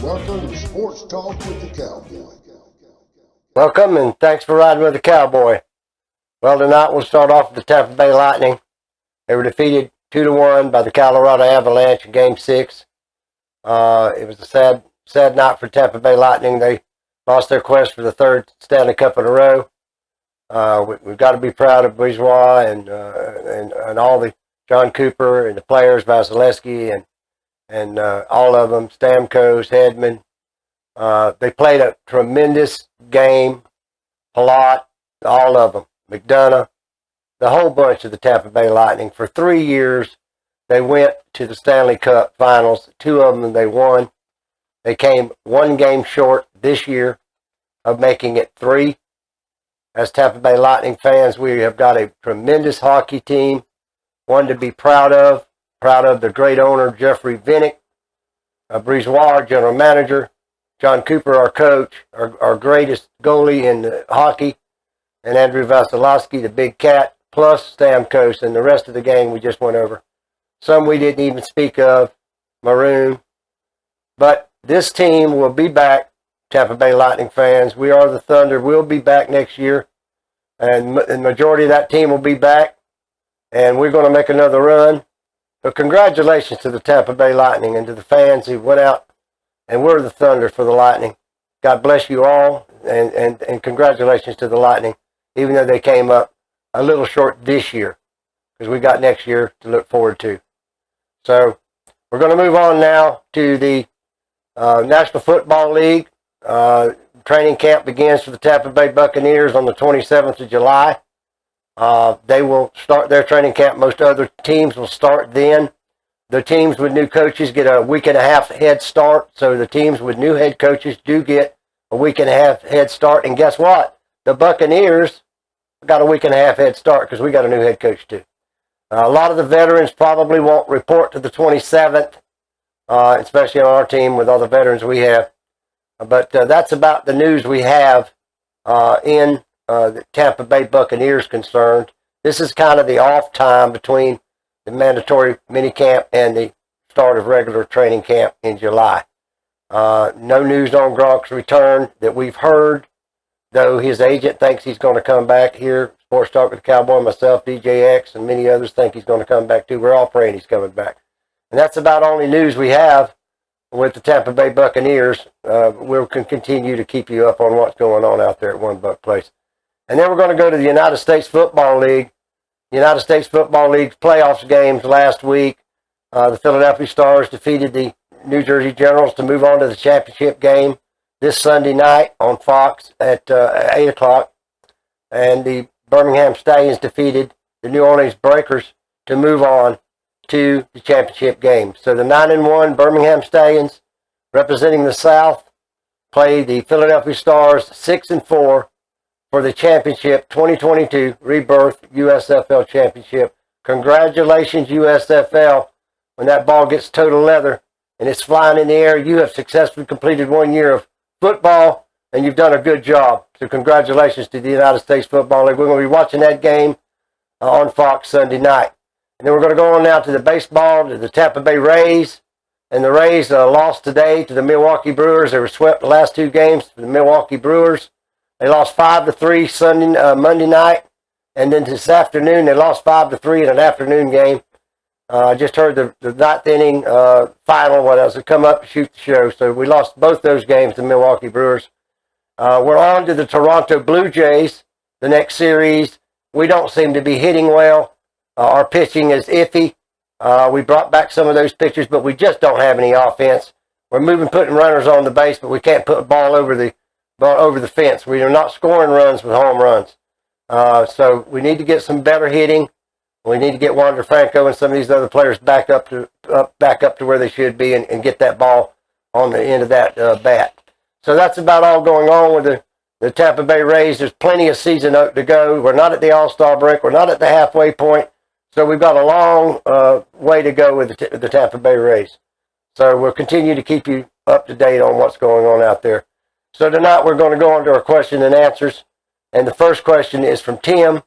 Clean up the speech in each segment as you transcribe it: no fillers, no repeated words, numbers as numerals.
Welcome to Sports Talk with the Cowboy. Welcome, and thanks for riding with the Cowboy. Well, tonight we'll start off with the Tampa Bay Lightning. They were defeated 2-1 by the Colorado Avalanche in Game 6. It was a sad night for Tampa Bay Lightning. They lost their quest for the third Stanley Cup in a row. We've got to be proud of Bourgeois and all the John Cooper and the players, Vasilevsky and all of them, Stamkos, Hedman. They played a tremendous game. Palat, all of them, McDonough, the whole bunch of the Tampa Bay Lightning. For 3 years, they went to the Stanley Cup finals. 2 of them they won. They came 1 game short this year of making it 3. As Tampa Bay Lightning fans, we have got a tremendous hockey team, one to be proud of the great owner, Jeffrey Vinik, Bourgeois, our general manager, John Cooper, our coach, our greatest goalie in hockey, and Andrew Vasilevsky, the big cat, plus Stamkos, and the rest of the gang we just went over. Some we didn't even speak of, Maroon. But this team will be back, Tampa Bay Lightning fans. We are the Thunder. We'll be back next year, and the majority of that team will be back, and we're going to make another run. But congratulations to the Tampa Bay Lightning and to the fans who went out and were the Thunder for the Lightning. God bless you all, and congratulations to the Lightning, even though they came up a little short this year, because we got next year to look forward to. So we're going to move on now to the National Football League. Training camp begins for the Tampa Bay Buccaneers on the 27th of July. They will start their training camp. Most other teams will start then. The teams with new coaches get a week and a half head start. So the teams with new head coaches do get a week and a half head start. And guess what? The Buccaneers got a week and a half head start because we got a new head coach too. A lot of the veterans probably won't report to the 27th, especially on our team with all the veterans we have. But that's about the news we have in the Tampa Bay Buccaneers concerned. This is kind of the off time between the mandatory minicamp and the start of regular training camp in July. No news on Gronk's return that we've heard, though his agent thinks he's going to come back here. Sports Talk with the Cowboy, myself, DJX, and many others think he's going to come back too. We're all praying he's coming back. And that's about only news we have with the Tampa Bay Buccaneers. We'll continue to keep you up on what's going on out there at One Buck Place. And then we're going to go to the United States Football League. The United States Football League's playoffs games last week. The Philadelphia Stars defeated the New Jersey Generals to move on to the championship game this Sunday night on Fox at 8 o'clock. And the Birmingham Stallions defeated the New Orleans Breakers to move on to the championship game. So the 9-1 Birmingham Stallions, representing the South, play the Philadelphia Stars 6-4 for the championship 2022 Rebirth USFL Championship. Congratulations, USFL. When that ball gets total leather and it's flying in the air, you have successfully completed 1 year of football, and you've done a good job. So congratulations to the United States Football League. We're going to be watching that game on Fox Sunday night. And then we're going to go on now to the baseball, to the Tampa Bay Rays. And the Rays lost today to the Milwaukee Brewers. They were swept the last 2 games for the Milwaukee Brewers. They lost 5-3 Monday night, and then this afternoon they lost 5-3 in an afternoon game. I just heard the 9th inning final, what else, to come up and shoot the show. So we lost both those games to Milwaukee Brewers. We're on to the Toronto Blue Jays, the next series. We don't seem to be hitting well. Our pitching is iffy. We brought back some of those pitchers, but we just don't have any offense. We're putting runners on the base, but we can't put a ball over the fence. We are not scoring runs with home runs. So we need to get some better hitting. We need to get Wander Franco and some of these other players back up to where they should be and get that ball on the end of that bat. So that's about all going on with the Tampa Bay Rays. There's plenty of season to go. We're not at the All-Star break. We're not at the halfway point. So we've got a long way to go with the Tampa Bay Rays. So we'll continue to keep you up to date on what's going on out there. So tonight we're going to go on to our question and answers. And the first question is from Tim.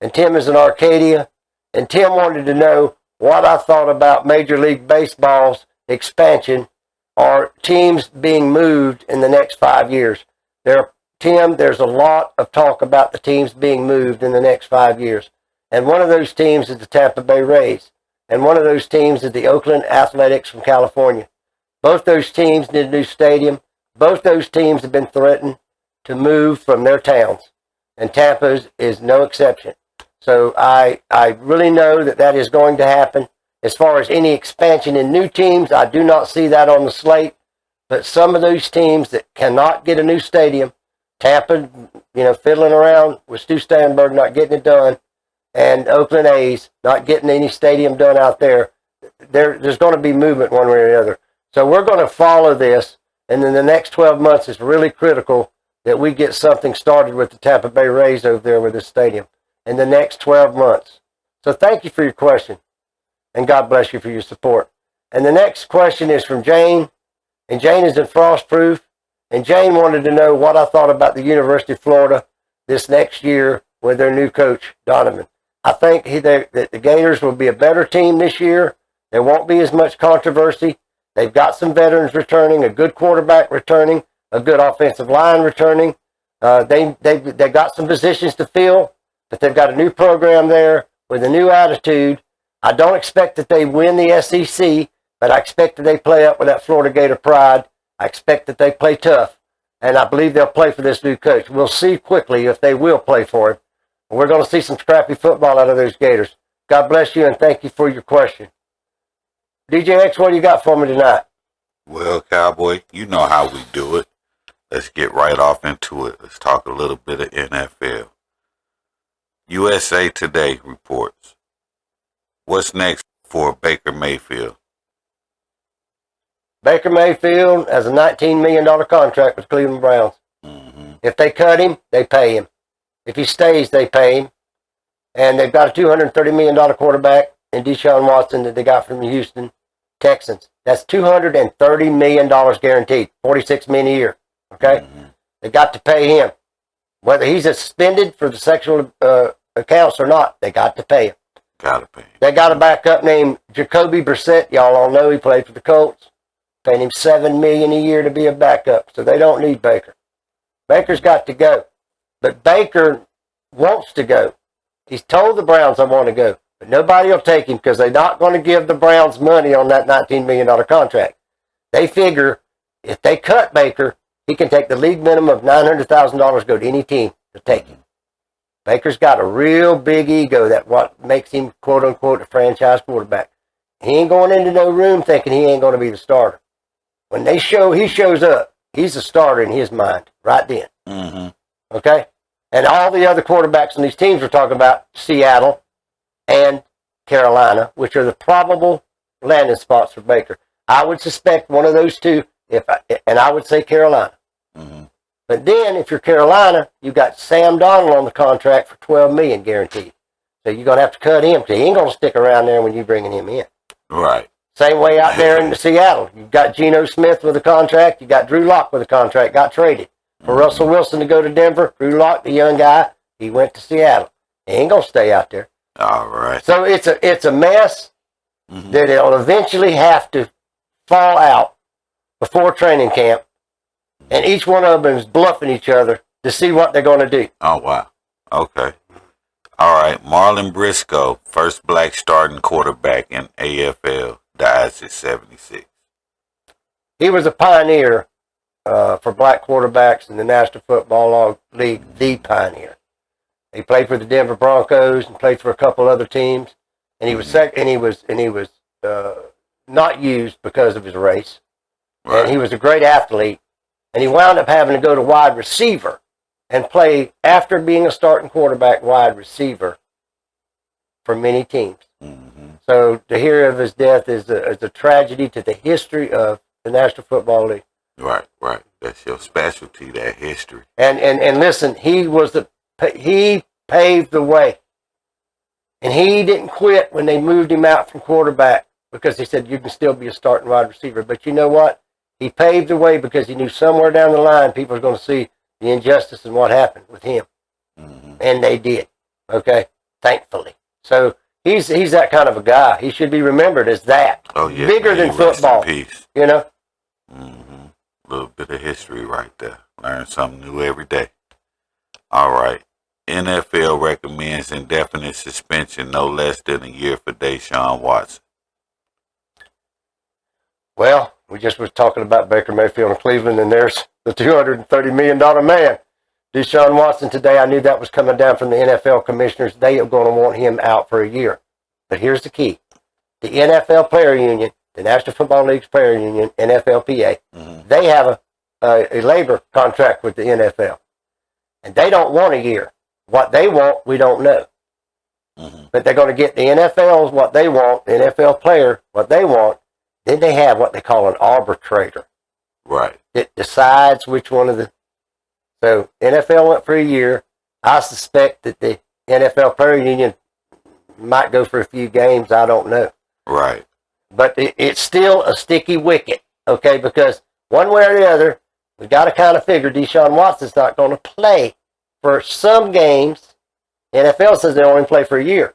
And Tim is in Arcadia. And Tim wanted to know what I thought about Major League Baseball's expansion are teams being moved in the next 5 years. Tim, there's a lot of talk about the teams being moved in the next 5 years. And one of those teams is the Tampa Bay Rays. And one of those teams is the Oakland Athletics from California. Both those teams need a new stadium. Both those teams have been threatened to move from their towns. And Tampa is no exception. So I really know that is going to happen. As far as any expansion in new teams, I do not see that on the slate. But some of those teams that cannot get a new stadium, Tampa, fiddling around with Stu Stanberg, not getting it done, and Oakland A's not getting any stadium done out there, there's going to be movement one way or the other. So we're going to follow this, and then the next 12 months is really critical that we get something started with the Tampa Bay Rays over there with this stadium in the next 12 months. So thank you for your question, and God bless you for your support. And the next question is from Jane, and Jane is in Frostproof, and Jane wanted to know what I thought about the University of Florida this next year with their new coach, Donovan. I think that the Gators will be a better team this year. There won't be as much controversy. They've got some veterans returning, a good quarterback returning, a good offensive line returning. They got some positions to fill, but they've got a new program there with a new attitude. I don't expect that they win the SEC, but I expect that they play up with that Florida Gator pride. I expect that they play tough, and I believe they'll play for this new coach. We'll see quickly if they will play for him. We're going to see some scrappy football out of those Gators. God bless you, and thank you for your question. DJX, what do you got for me tonight? Well, Cowboy, you know how we do it. Let's get right off into it. Let's talk a little bit of NFL. USA Today reports, what's next for Baker Mayfield? Baker Mayfield has a $19 million contract with Cleveland Browns. Mm-hmm. If they cut him, they pay him. If he stays, they pay him. And they've got a $230 million quarterback in Desean Watson that they got from the Houston Texans. That's $230 million guaranteed, $46 million a year. Okay? Mm-hmm. They got to pay him. Whether he's suspended for the sexual accounts or not, they got to pay him. Gotta pay him. They got a backup named Jacoby Brissett. Y'all all know he played for the Colts. Paying him $7 million a year to be a backup, so they don't need Baker. Baker's got to go. But Baker wants to go. He's told the Browns, I want to go. But nobody will take him because they're not going to give the Browns money on that $19 million contract. They figure if they cut Baker, he can take the league minimum of $900,000, go to any team to take him. Baker's got a real big ego. That's what makes him, quote unquote, a franchise quarterback. He ain't going into no room thinking he ain't going to be the starter. When he shows up, he's a starter in his mind right then. Mm-hmm. Okay? And all the other quarterbacks on these teams we're talking about, Seattle and Carolina, which are the probable landing spots for Baker. I would suspect one of those two, and I would say Carolina. Mm-hmm. But then, if you're Carolina, you've got Sam Darnold on the contract for $12 million guaranteed. So you're going to have to cut him because he ain't going to stick around there when you're bringing him in. Right. Same way out there in Seattle. You've got Geno Smith with a contract. You got Drew Lock with a contract. Got traded for Russell Wilson to go to Denver. Drew Lock, the young guy, he went to Seattle. He ain't going to stay out there. All right. So it's a mess that it'll eventually have to fall out before training camp. And each one of them is bluffing each other to see what they're going to do. Oh, wow. Okay. All right. Marlon Briscoe, first black starting quarterback in AFL, dies at 76. He was a pioneer for black quarterbacks in the National Football League, the pioneer. He played for the Denver Broncos and played for a couple other teams, and he was not used because of his race. Right. And he was a great athlete, and he wound up having to go to wide receiver and play after being a starting quarterback wide receiver for many teams. Mm-hmm. So to hear of his death is a tragedy to the history of the National Football League. Right, right. That's your specialty, that history. And listen, he paved the way. And he didn't quit when they moved him out from quarterback because he said, you can still be a starting wide receiver. But you know what? He paved the way because he knew somewhere down the line people were going to see the injustice and what happened with him. Mm-hmm. And they did. Okay? Thankfully. So he's that kind of a guy. He should be remembered as that. Oh, yeah. Bigger than football. Peace. You know? Mm-hmm. A little bit of history right there. Learn something new every day. All right. NFL recommends indefinite suspension, no less than a year for Desean Watson. Well, we just was talking about Baker Mayfield in Cleveland, and there's the $230 million man. Deshaun Watson today, I knew that was coming down from the NFL commissioners. They are going to want him out for a year. But here's the key. The NFL Player Union, the National Football League's Player Union, NFLPA, they have a labor contract with the NFL. And they don't want a year. What they want, we don't know. But they're going to get the NFL's what they want, the NFL player, what they want. Then they have what they call an arbitrator. Right. It decides which one of the... So NFL went for a year. I suspect that the NFL Player Union might go for a few games. I don't know. Right. But it's still a sticky wicket, okay? Because one way or the other, we've got to kind of figure Deshaun Watson's not going to play for some games. NFL says they only play for a year.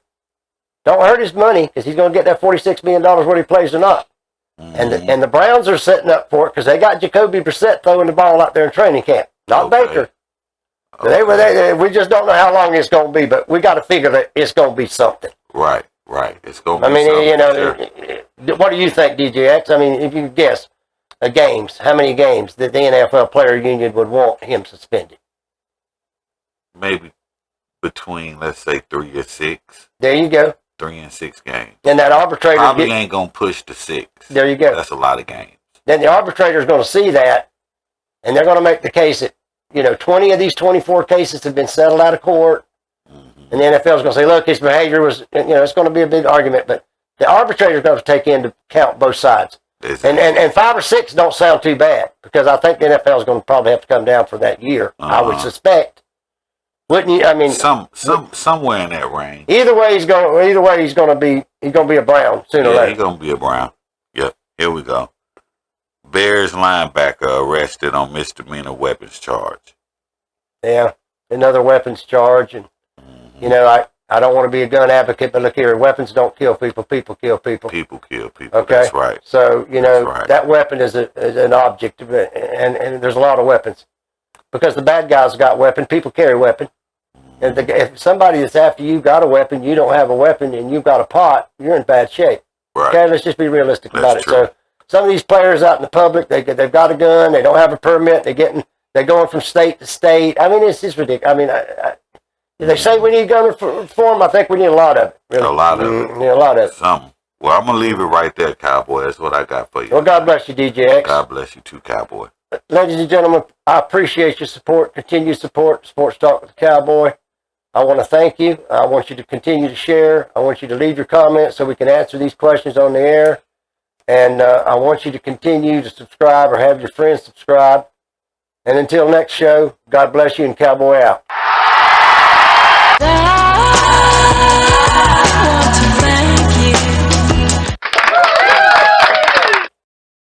Don't hurt his money because he's going to get that $46 million whether he plays or not. And the Browns are setting up for it because they got Jacoby Brissett throwing the ball out there in training camp, not Baker. So we just don't know how long it's going to be, but we got to figure that it's going to be something. Right. It's going to be something. What do you think, DJX? I mean, if you guess, games, how many games that the NFL Player Union would want him suspended? Maybe between, let's say, 3 or 6. There you go. 3 and 6 games. And that arbitrator probably ain't going to push to 6. There you go. That's a lot of games. Then the arbitrator is going to see that, and they're going to make the case that, 20 of these 24 cases have been settled out of court. And the NFL is going to say, look, his behavior was, it's going to be a big argument, but the arbitrator is going to take into account both sides. And 5 or 6 don't sound too bad, because I think the NFL is going to probably have to come down for that year, I would suspect. Wouldn't you? I mean, somewhere in that range. Either way, he's going to be a Brown sooner or later. He's going to be a Brown. Yep. Here we go. Bears linebacker arrested on misdemeanor weapons charge. Yeah, another weapons charge, and I don't want to be a gun advocate, but look here, weapons don't kill people. People kill people. People kill people. Okay, that's right. So that weapon is an object, and there's a lot of weapons because the bad guys got weapons. People carry weapons. And if somebody that's after you got a weapon, you don't have a weapon, and you've got a pot, you're in bad shape. Right. Okay, let's just be realistic about it. True. So some of these players out in the public, they've got a gun, they don't have a permit, they're going from state to state. I mean, it's just ridiculous. I mean, they say we need gun reform. I think we need a lot of it. Really. A lot of it. Yeah, a lot of it. Some. Well, I'm going to leave it right there, Cowboy. That's what I got for you. Well, God bless you, DJX. God bless you too, Cowboy. Ladies and gentlemen, I appreciate your support, continued support, Sports Talk with the Cowboy. I want to thank you. I want you to continue to share. I want you to leave your comments so we can answer these questions on the air. And I want you to continue to subscribe or have your friends subscribe. And until next show, God bless you and Cowboy out.